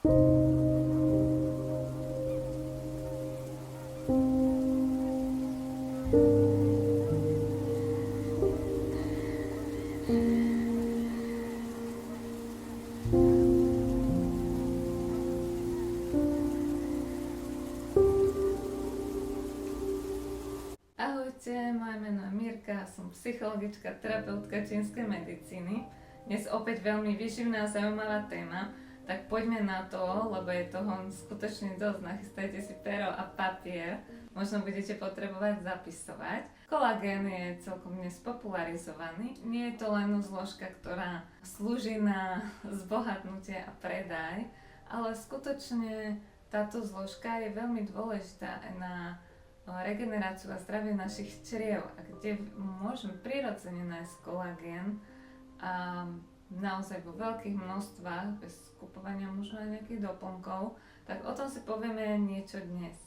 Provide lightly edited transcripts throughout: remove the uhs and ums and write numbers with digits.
Ahojte, moje meno je Mirka, som psychologička, terapeutka čínskej medicíny. Dnes opäť veľmi výživná a zaujímavá téma, tak poďme na to, lebo je toho skutočne dosť. Nachystajte si pero a papier, možno budete potrebovať zapisovať. Kolagén je celkom dnes popularizovaný. Nie je to len zložka, ktorá slúži na zbohatnutie a predaj, ale skutočne táto zložka je veľmi dôležitá aj na regeneráciu a zdravie našich čriev, a kde môžeme prirodzene nájsť kolagén a naozaj vo veľkých množstvách, bez skupovania možno aj nejakých doplnkov, tak o tom si povieme niečo dnes.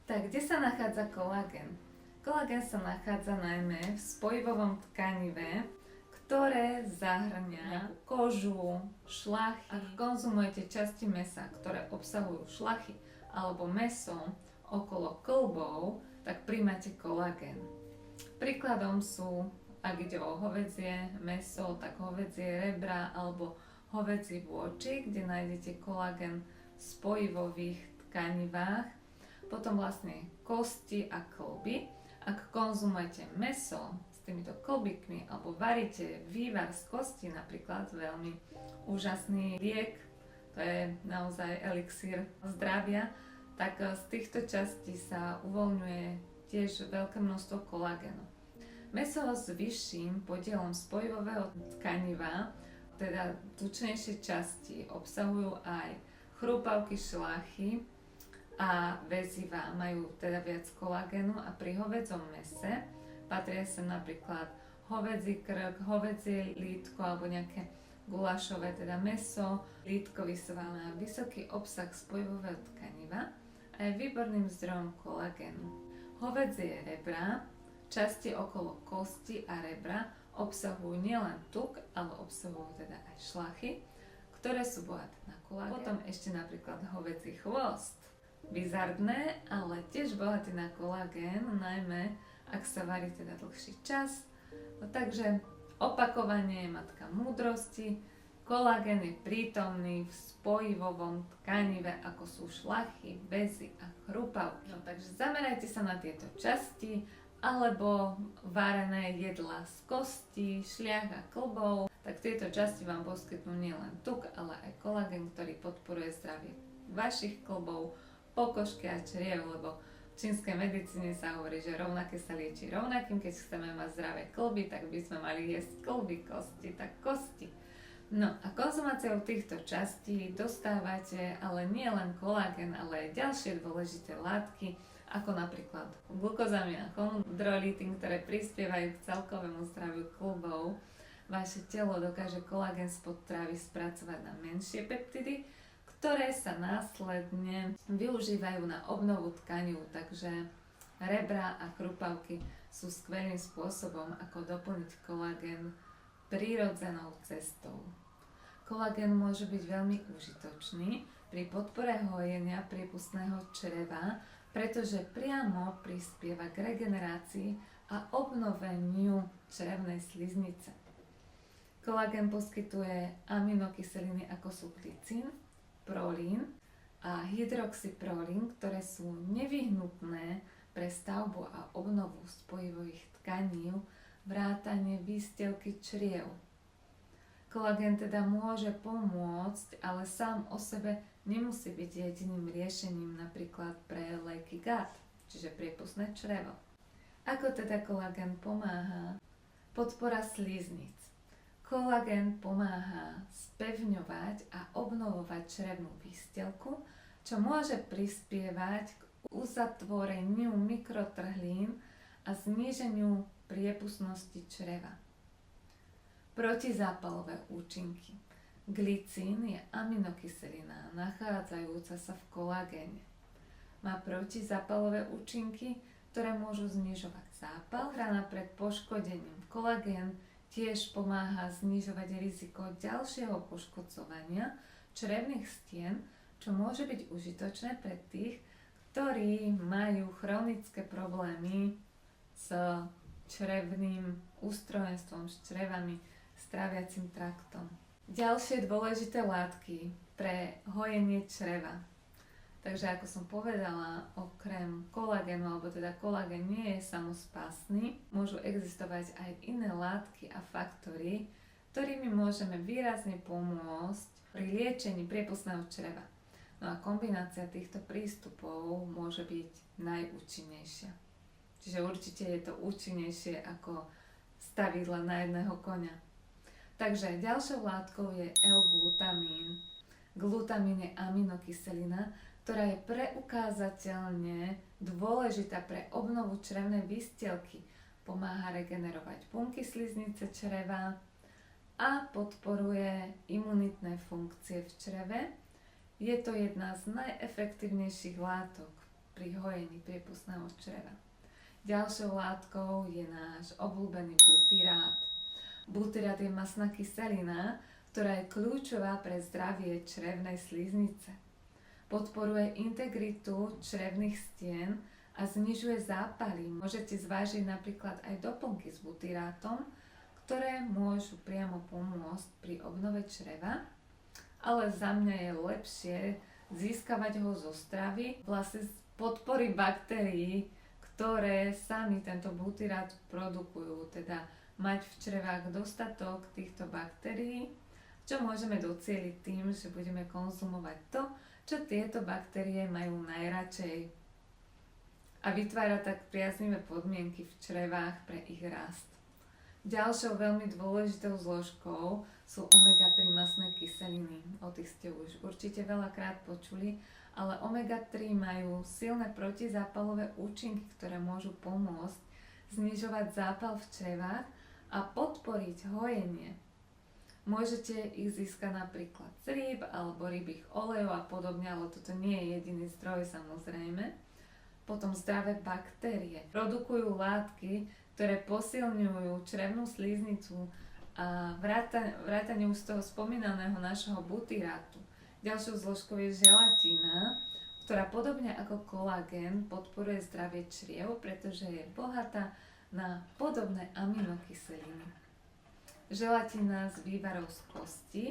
Tak kde sa nachádza kolagén? Kolagén sa nachádza najmä v spojivovom tkanive, ktoré zahŕňa kožu, šlachy. Ak konzumujete časti mäsa, ktoré obsahujú šlachy alebo mäso okolo kĺbov, tak príjmate kolagén. Príkladom sú, ak ide o hovädzie mäso, tak hovädzie rebra alebo hovädzí vôčik, kde nájdete kolagén v spojivových tkanivách. Potom vlastne kosti a kĺby. Ak konzumujete mäso s týmito kĺbikmi alebo varíte vývar z kosti, napríklad veľmi úžasný liek, to je naozaj elixír zdravia, tak z týchto častí sa uvoľňuje tiež veľké množstvo kolagénu. Mäso s vyšším podielom spojivového tkaniva, teda tučnejšie časti, obsahujú aj chrúpavky, šlachy a väzivá, majú teda viac kolagénu, a pri hovädzom mäse patria sa napríklad hovädzí krk, hovädzie lítko alebo nejaké gulášové, teda mäso, lítkový sval má vysoký obsah spojivového tkaniva a je výborným zdrojom kolagénu. Hovädzie rebra, časti okolo kosti a rebra obsahujú nielen tuk, ale obsahujú teda aj šlachy, ktoré sú bohaté na kolagén. Potom ešte napríklad hovädzí chvost, bizardné, ale tiež bohatý na kolagén, najmä ak sa varí teda dlhší čas. Takže opakovanie je matka múdrosti. Kolagén je prítomný v spojivovom tkanive, ako sú šlachy, väzy a chrúpavky. No, takže zamerajte sa na tieto časti, alebo varené jedlá z kostí, šliach a kĺbov. Tak tieto časti vám poskytnú nielen tuk, ale aj kolagén, ktorý podporuje zdravie vašich kĺbov, pokožky a čriev, lebo v čínskej medicíne sa hovorí, že rovnaké sa lieči rovnakým. Keď chceme mať zdravé kĺby, tak by sme mali jesť kĺby, kosti, tak kosti. No a konzumáciou týchto častí dostávate ale nie len kolagén, ale aj ďalšie dôležité látky, ako napríklad glukózamy a chondroitín, ktoré prispievajú k celkovému zdraviu kĺbov. Vaše telo dokáže kolagén z potravy spracovať na menšie peptidy, ktoré sa následne využívajú na obnovu tkaniv, takže rebra a chrúpavky sú skvelým spôsobom, ako doplniť kolagén prirodzenou cestou. Kolagén môže byť veľmi užitočný pri podpore hojenia priepustného čreva, pretože priamo prispieva k regenerácii a obnoveniu črevnej sliznice. Kolagén poskytuje aminokyseliny ako sú glycín, prolín a hydroxyprolín, ktoré sú nevyhnutné pre stavbu a obnovu spojivových tkanív, vrátane výstelky čriev. Kolagén teda môže pomôcť, ale sám o sebe nemusí byť jediným riešením napríklad pre leaky gut, čiže priepustné črevo. Ako teda kolagén pomáha? Podpora slíznic. Kolagén pomáha spevňovať a obnovovať črevnú výstelku, čo môže prispievať k uzatvoreniu mikrotrhlín a zníženiu priepustnosti čreva. Protizápalové účinky. Glycín je aminokyselina nachádzajúca sa v kolagéne. Má protizápalové účinky, ktoré môžu znižovať zápal, ochrana pred poškodením. Kolagén tiež pomáha znižovať riziko ďalšieho poškodzovania črevných stien čo môže byť užitočné pre tých, ktorí majú chronické problémy s črevným ústrojenstvom, s črevami, s tráviacim traktom. Ďalšie dôležité látky pre hojenie čreva. Takže ako som povedala, okrem kolagénu, alebo teda kolagén nie je samospásny, môžu existovať aj iné látky a faktory, ktorými môžeme výrazne pomôcť pri liečení priepustného čreva. No a kombinácia týchto prístupov môže byť najúčinnejšia. Čiže určite je to účinnejšie ako staviť len na jedného koňa. Takže ďalšou látkou je L-glutamín. Glutamín je aminokyselina, ktorá je preukázateľne dôležitá pre obnovu črevnej výstielky. Pomáha regenerovať bunky sliznice čreva a podporuje imunitné funkcie v čreve. Je to jedna z najefektívnejších látok pri hojení priepustného čreva. Ďalšou látkou je náš obľúbený butyrát. Butyrát je mastná kyselina, ktorá je kľúčová pre zdravie črevnej sliznice. Podporuje integritu črevných stien a znižuje zápaly. Môžete zvážiť napríklad aj doplnky s butyrátom, ktoré môžu priamo pomôcť pri obnove čreva, ale za mňa je lepšie získavať ho zo stravy, vlastne z podpory baktérií, ktoré sami tento butyrát produkujú, teda mať v črevách dostatok týchto baktérií, čo môžeme docieliť tým, že budeme konzumovať to, čo tieto baktérie majú najradšej a vytvára tak priaznivé podmienky v črevách pre ich rast. Ďalšou veľmi dôležitou zložkou sú omega-3 mastné kyseliny. O tých ste už určite veľakrát počuli, ale omega-3 majú silné protizápalové účinky, ktoré môžu pomôcť znižovať zápal v črevách a podporiť hojenie. Môžete ich získať napríklad z rýb alebo rybých olejov a podobne, ale toto nie je jediný zdroj samozrejme. Potom zdravé baktérie produkujú látky, ktoré posilňujú črevnú sliznicu a vrátane už z toho spomínaného našeho butyrátu. Ďalšou zložkou je želatína, ktorá podobne ako kolagén podporuje zdravie čriev, pretože je bohatá na podobné aminokyseliny. Želatína z vývarov z kosti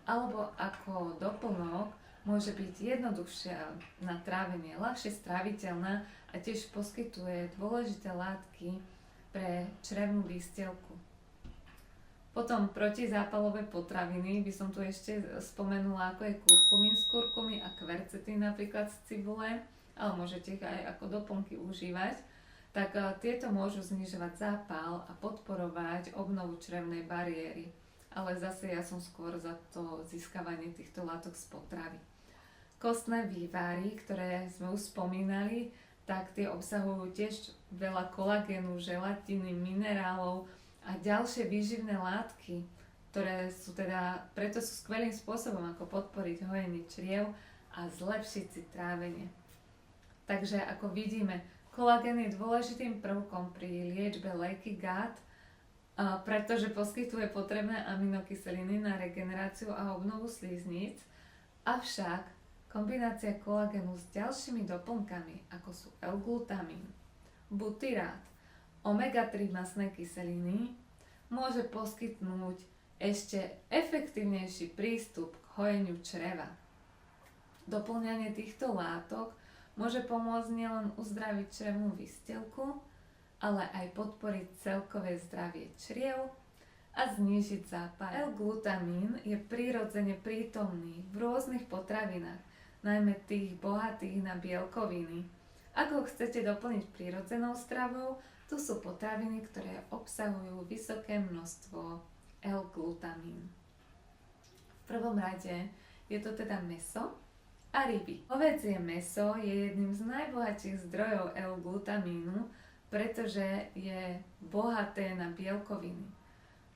alebo ako doplnok môže byť jednoduchšia na trávenie, ľahšie stráviteľná a tiež poskytuje dôležité látky pre črevnú výstielku. Potom protizápalové potraviny by som tu ešte spomenula, ako je kurkumín z kurkumy a kvercetín napríklad z cibule, ale môžete ich aj ako doplnky užívať. Tak tieto môžu znižovať zápal a podporovať obnovu črevnej bariéry. Ale zase ja som skôr za to získavanie týchto látok z potravy. Kostné vývary, ktoré sme už spomínali, tak tie obsahujú tiež veľa kolagénu, želatíny, minerálov a ďalšie výživné látky, ktoré sú teda, preto sú skvelým spôsobom, ako podporiť hojenie čriev a zlepšiť si trávenie. Takže ako vidíme, kolagén je dôležitým prvkom pri liečbe leaky gut, pretože poskytuje potrebné aminokyseliny na regeneráciu a obnovu slizníc, avšak kombinácia kolagénu s ďalšími doplnkami, ako sú L-glutamín, butyrát, omega-3 mastné kyseliny, môže poskytnúť ešte efektívnejší prístup k hojeniu čreva. Doplňanie týchto látok môže pomôcť nielen uzdraviť črevnú výstielku, ale aj podporiť celkové zdravie čriev a znížiť zápal. L-glutamín je prirodzene prítomný v rôznych potravinách, najmä tých bohatých na bielkoviny. Ak ho chcete doplniť prirodzenou stravou, tu sú potraviny, ktoré obsahujú vysoké množstvo L-glutamín. V prvom rade je to teda mäso a ryby. Hovädzie mäso je jedným z najbohatších zdrojov L-glutamínu, pretože je bohaté na bielkoviny.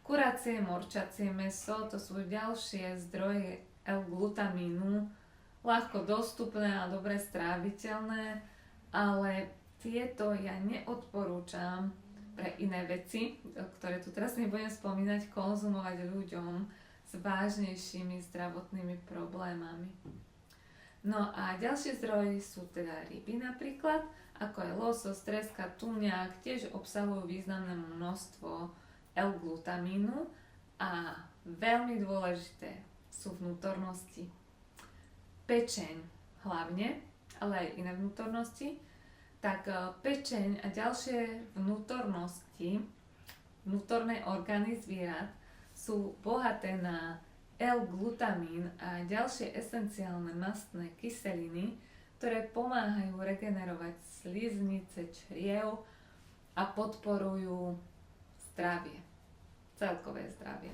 Kuracie, morčacie mäso, to sú ďalšie zdroje L-glutamínu, ľahko dostupné a dobre stráviteľné, ale tieto ja neodporúčam pre iné veci, ktoré tu teraz nebudem spomínať, konzumovať ľuďom s vážnejšími zdravotnými problémami. No a ďalší zdroj sú teda ryby napríklad, ako je losos, treska, tuňák, tiež obsahujú významné množstvo L-glutamínu a veľmi dôležité sú vnútornosti. Pečeň hlavne, ale aj iné vnútornosti. Tak pečeň a ďalšie vnútornosti, vnútorné orgány zvierat sú bohaté na L-glutamín a ďalšie esenciálne mastné kyseliny, ktoré pomáhajú regenerovať sliznice čriev a podporujú zdravie, celkové zdravie.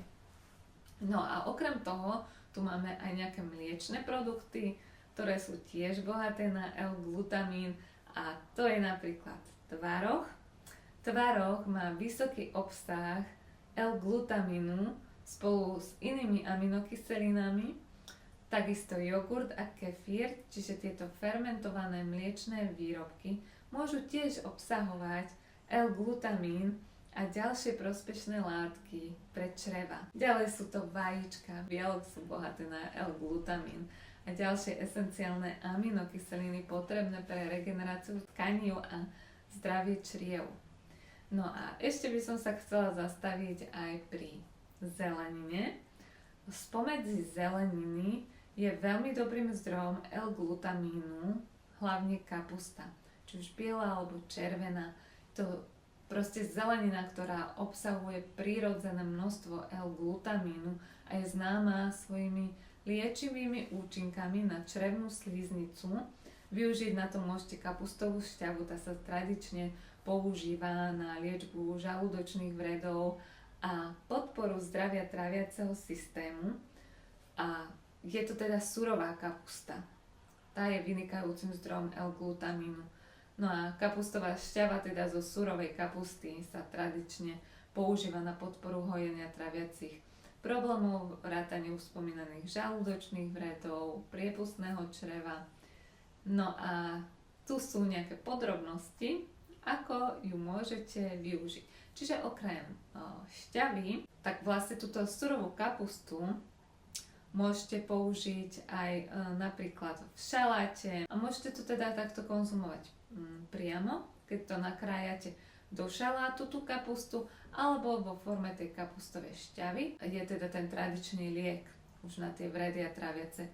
No a okrem toho tu máme aj nejaké mliečne produkty, ktoré sú tiež bohaté na L-glutamín a to je napríklad tvaroh. Tvaroh má vysoký obsah L-glutamínu spolu s inými aminokyselinami, takisto jogurt a kefír, čiže tieto fermentované mliečne výrobky môžu tiež obsahovať L-glutamín a ďalšie prospešné látky pre čreva. Ďalej sú to vajíčka, bielok sú bohaté na L-glutamín a ďalšie esenciálne aminokyseliny potrebné pre regeneráciu tkaní a zdravie čriev. No a ešte by som sa chcela zastaviť aj pri zelenine. Spomedzi zeleniny je veľmi dobrým zdrojom L-glutamínu, hlavne kapusta, či už biela alebo červená. To proste zelenina, ktorá obsahuje prírodzené množstvo L-glutamínu a je známa svojimi liečivými účinkami na črevnú sliznicu. Využiť na to môžete kapustovú šťavu, tá sa tradične používa na liečbu žalúdočných vredov a podporu zdravia tráviaceho systému. A je to teda surová kapusta. Tá je vynikajúcim zdrojom L-glutamínu. No a kapustová šťava teda zo surovej kapusty sa tradične používa na podporu hojenia traviacich problémov, vrátane už spomínaných žalúdočných vredov, priepustného čreva. No a tu sú nejaké podrobnosti, ako ju môžete využiť. Čiže okrem šťavy, tak vlastne túto surovú kapustu môžete použiť aj napríklad v šaláte a môžete to teda takto konzumovať priamo, keď to nakrájate do šalátu tú kapustu alebo vo forme tej kapustovej šťavy. Je teda ten tradičný liek už na tie vredy a tráviace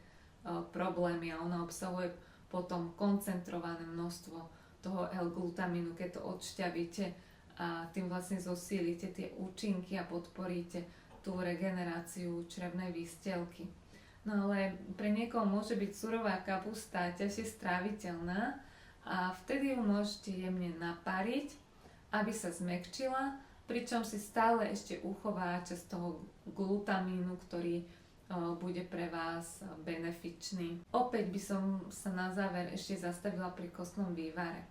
problémy a ona obsahuje potom koncentrované množstvo toho L-glutamínu, keď to odšťavíte a tým vlastne zosílite tie účinky a podporíte tú regeneráciu črevnej výstielky. No ale pre niekoho môže byť surová kapusta ťažšie stráviteľná a vtedy ju môžete jemne napariť, aby sa zmäkčila, pričom si stále ešte uchová časť toho glutamínu, ktorý bude pre vás benefičný. Opäť by som sa na záver ešte zastavila pri kostnom vývare.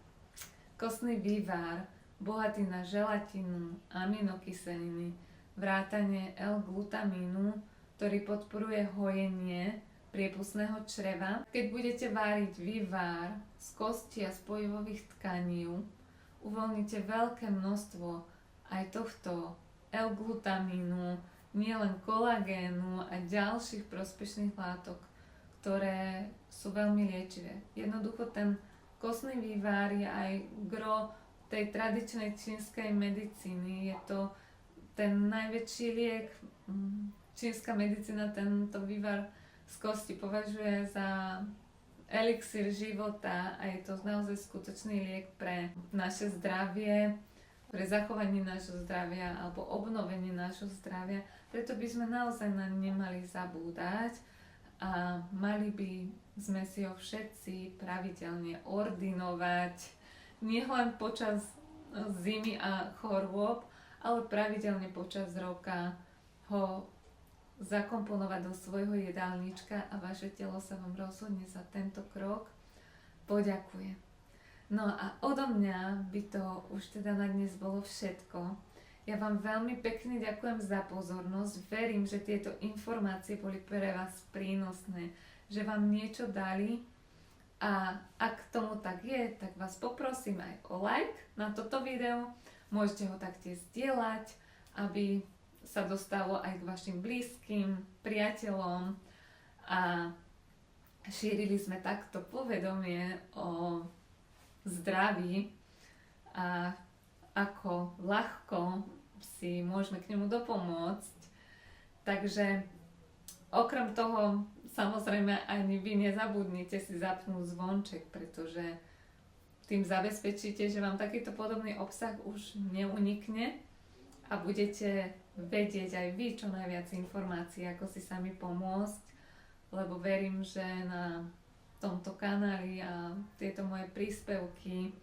Kostný vývar, bohatý na želatínu, aminokyseliny, vrátane L-glutamínu, ktorý podporuje hojenie priepustného čreva. Keď budete váriť vývar z kosti a spojivových tkaní, uvoľnite veľké množstvo aj tohto L-glutamínu, nielen kolagénu a ďalších prospešných látok, ktoré sú veľmi liečivé. Jednoducho ten kostný vývar je aj gro tej tradičnej čínskej medicíny. Je to ten najväčší liek. Čínska medicína tento vývar z kosti považuje za elixír života a je to naozaj skutočný liek pre naše zdravie, pre zachovanie nášho zdravia alebo obnovenie nášho zdravia. Preto by sme naozaj na ne nemali zabúdať a mali by sme si ho všetci pravidelne ordinovať, nielen počas zimy a chorôb, ale pravidelne počas roka ho zakomponovať do svojho jedálnička a vaše telo sa vám rozhodne za tento krok poďakuje. No a odo mňa by to už teda na dnes bolo všetko. Ja vám veľmi pekne ďakujem za pozornosť. Verím, že tieto informácie boli pre vás prínosné, že vám niečo dali. A ak tomu tak je, tak vás poprosím aj o like na toto video. Môžete ho taktiež zdieľať, aby sa dostalo aj k vašim blízkym, priateľom. A šírili sme takto povedomie o zdraví a ako ľahko si môžeme k nemu dopomôcť. Takže okrem toho, samozrejme, ani vy nezabudnite si zapnúť zvonček, pretože tým zabezpečíte, že vám takýto podobný obsah už neunikne a budete vedieť aj vy čo najviac informácií, ako si sami pomôcť, lebo verím, že na tomto kanáli a tieto moje príspevky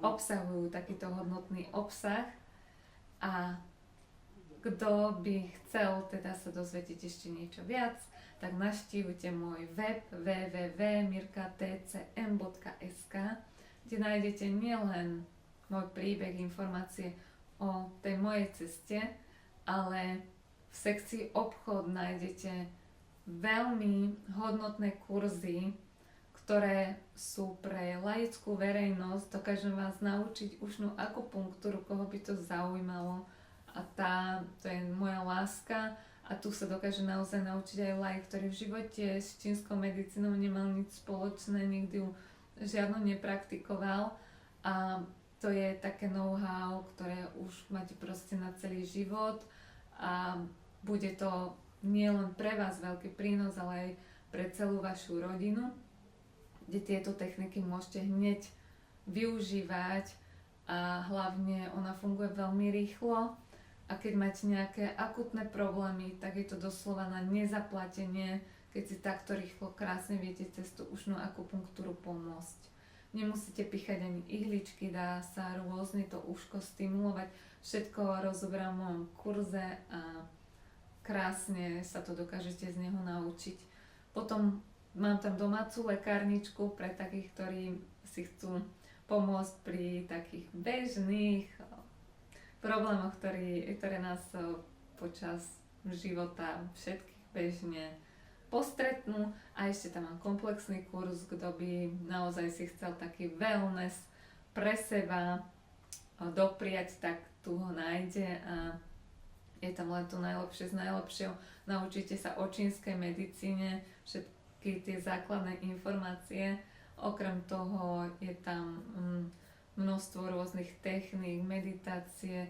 obsahujú takýto hodnotný obsah a kto by chcel teda sa dozvedieť ešte niečo viac, tak navštívte môj web www.mirkatcm.sk, kde nájdete nielen môj príbeh, informácie o tej mojej ceste, ale v sekcii obchod nájdete veľmi hodnotné kurzy, ktoré sú pre laickú verejnosť. Dokážem vás naučiť ušnú akupunktúru, koho by to zaujímalo. A to je moja láska a tu sa dokáže naozaj naučiť aj laik, ktorý v živote s čínskou medicínou nemal nič spoločné, nikdy ju žiadno nepraktikoval a to je také know-how, ktoré už máte proste na celý život a bude to nielen pre vás veľký prínos, ale aj pre celú vašu rodinu, kde tieto techniky môžete hneď využívať a hlavne ona funguje veľmi rýchlo a keď máte nejaké akutné problémy, tak je to doslova na nezaplatenie, keď si takto rýchlo, krásne viete cez tú ušnú akupunktúru pomôcť. Nemusíte pichať ani ihličky, dá sa rôzne to uško stimulovať, všetko rozoberám v mojom kurze a krásne sa to dokážete z neho naučiť. Potom mám tam domácu lekárničku pre takých, ktorí si chcú pomôcť pri takých bežných problémoch, ktoré nás počas života všetkých bežne postretnú. A ešte tam mám komplexný kurz, kto by naozaj si chcel taký wellness pre seba dopriať, tak tu ho nájde a je tam len to najlepšie z najlepšieho. Naučíte sa o čínskej medicíne, všetky tie základné informácie. Okrem toho je tam množstvo rôznych techník, meditácie,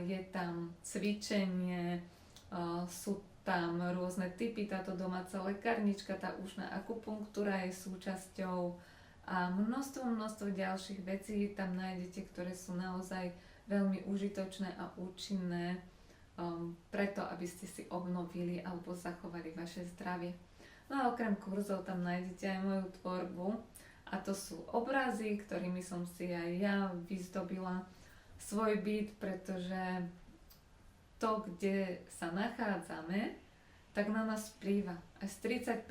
je tam cvičenie, sú tam rôzne typy, táto domáca lekárnička, tá ušná akupunktúra je súčasťou a množstvo ďalších vecí tam nájdete, ktoré sú naozaj veľmi užitočné a účinné preto, aby ste si obnovili alebo zachovali vaše zdravie. No a okrem kurzov tam nájdete aj moju tvorbu a to sú obrazy, ktorými som si aj ja vyzdobila svoj byt, pretože to, kde sa nachádzame, tak na nás vplýva. Až 30%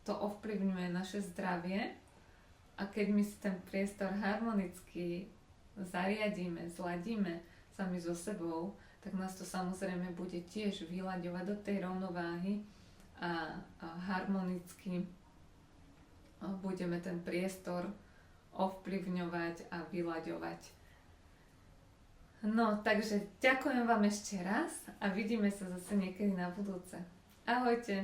to ovplyvňuje naše zdravie a keď my si ten priestor harmonicky zariadíme, zladíme sami so sebou, tak nás to samozrejme bude tiež vyľaďovať do tej rovnováhy a harmonicky budeme ten priestor ovplyvňovať a vyľaďovať. No, takže ďakujem vám ešte raz a vidíme sa zase niekedy na budúce. Ahojte!